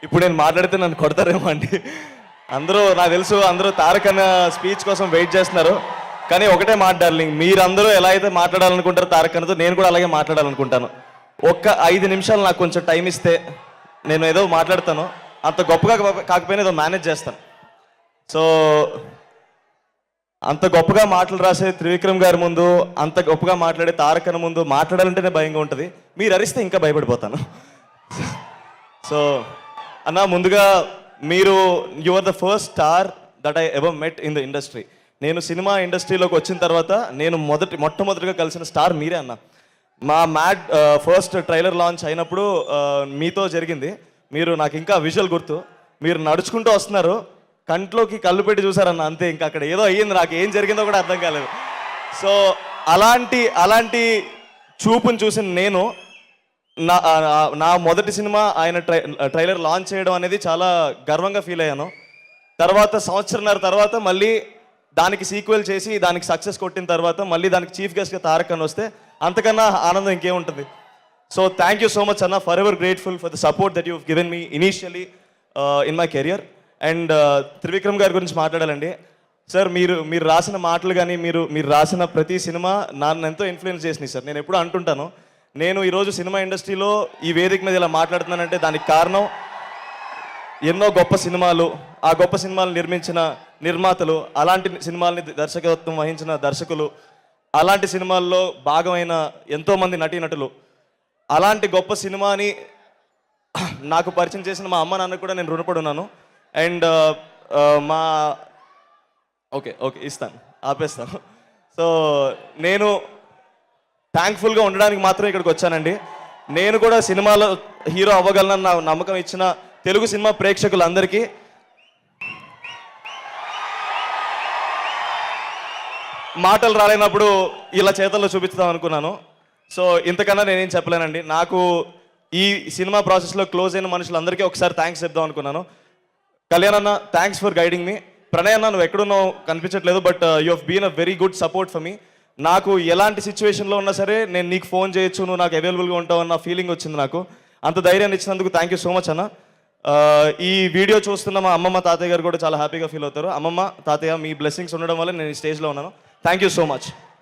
ఇప్పుడు నేను మాట్లాడితే నన్ను కొడతారేమో అండి. అందరూ నాకు తెలుసు, అందరూ తారక్ అన్న స్పీచ్ కోసం వెయిట్ చేస్తున్నారు. కానీ ఒకటే మాట డార్లింగ్, మీరందరూ ఎలా అయితే మాట్లాడాలనుకుంటారో తారక్ అన్నతో నేను కూడా అలాగే మాట్లాడాలనుకుంటాను. ఒక్క 5 నిమిషాలు నాకు కొంచెం టైం ఇస్తే నేను ఏదో మాట్లాడతాను. అంత గొప్పగా కాకపోయినా ఏదో మేనేజ్ చేస్తాను. సో అంత గొప్పగా మాటలు రాసే త్రివిక్రమ్ గారి ముందు, అంత గొప్పగా మాట్లాడే తారక్ అన్న ముందు మాట్లాడాలంటేనే భయంగా ఉంటుంది. మీరు అరిస్తే ఇంకా భయపడిపోతాను. సో అన్న, ముందుగా మీరు are the first star that I ever met in the industry. నేను సినిమా ఇండస్ట్రీలోకి వచ్చిన తర్వాత నేను మొట్టమొదటిగా కలిసిన స్టార్ మీరే అన్న. మా మ్యాడ్ ఫస్ట్ ట్రైలర్ లాంచ్ అయినప్పుడు మీతో జరిగింది. మీరు నాకు ఇంకా విజువల్ గుర్తు. మీరు నడుచుకుంటూ వస్తున్నారు, కంట్లోకి కళ్ళు పెట్టి చూసారన్న, అంతే. ఇంకా అక్కడ ఏదో అయ్యింది, నాకు ఏం జరిగిందో కూడా అర్థం కాలేదు. సో అలాంటి చూపుని చూసిన నేను నా మొదటి సినిమా ఆయన ట్రైలర్ లాంచ్ చేయడం అనేది చాలా గర్వంగా ఫీల్ అయ్యాను. తర్వాత సంవత్సరంన్నర తర్వాత మళ్ళీ దానికి సీక్వెల్ చేసి దానికి సక్సెస్ కొట్టిన తర్వాత మళ్ళీ దానికి చీఫ్ గెస్ట్గా తారక్ అన్న వస్తే అంతకన్నా ఆనందం ఇంకేముంటుంది. So thank you so much అన్న, forever grateful for the support that you given me initially in my career. And Trivikram గారి గురించి మాట్లాడాలండి. సార్, మీరు రాసిన మాటలు కానీ మీరు రాసిన ప్రతి సినిమా నన్ను ఎంతో ఇన్ఫ్లుయెన్స్ చేసినాయి సార్. నేను ఎప్పుడూ అంటుంటాను, నేను ఈరోజు సినిమా ఇండస్ట్రీలో ఈ వేదిక మీద ఇలా మాట్లాడుతున్నానంటే దానికి కారణం ఎన్నో గొప్ప సినిమాలు, ఆ గొప్ప సినిమాలు నిర్మించిన నిర్మాతలు, అలాంటి సినిమాల్ని దర్శకత్వం వహించిన దర్శకులు, అలాంటి సినిమాల్లో భాగమైన ఎంతోమంది నటీనటులు, అలాంటి గొప్ప సినిమాని నాకు పరిచయం చేసిన మా అమ్మ నాన్నకు కూడా నేను రుణపడి ఉన్నాను. అండ్ మా ఓకే ఇస్తాను, ఆపేస్తాను. సో నేను థ్యాంక్ఫుల్గా ఉండడానికి మాత్రం ఇక్కడికి వచ్చానండి. నేను కూడా సినిమాలో హీరో అవ్వగలనని నా నమ్మకం ఇచ్చిన తెలుగు సినిమా ప్రేక్షకులందరికీ మాటలు రాలేనప్పుడు ఇలా చేతల్లో చూపిస్తాం అనుకున్నాను. సో ఇంతకన్నా నేనేం చెప్పలేనండి. నాకు ఈ సినిమా ప్రాసెస్లో క్లోజ్ అయిన మనుషులందరికీ ఒకసారి థ్యాంక్స్ చెప్దాం అనుకున్నాను. కళ్యాణ్ అన్న, thanks for guiding me. Pranay అన్న, నువ్వు ఎక్కడున్నావు కనిపించట్లేదు, but you have been a very good support for me. నాకు ఎలాంటి సిచ్యువేషన్లో ఉన్నా సరే నేను నీకు ఫోన్ చేయొచ్చు, నువ్వు నాకు అవైలబుల్గా ఉంటావు అన్న ఫీలింగ్ వచ్చింది నాకు. అంత ధైర్యాన్ని ఇచ్చినందుకు థ్యాంక్ యూ సో మచ్ అన్న. ఈ వీడియో చూస్తున్న మా అమ్మమ్మ తాతయ్య గారు కూడా చాలా హ్యాపీగా ఫీల్ అవుతారు. అమ్మమ్మ తాతయ్య, మీ బ్లెస్సింగ్స్ ఉండడం వల్ల నేను ఈ స్టేజ్లో ఉన్నాను. Thank you so much.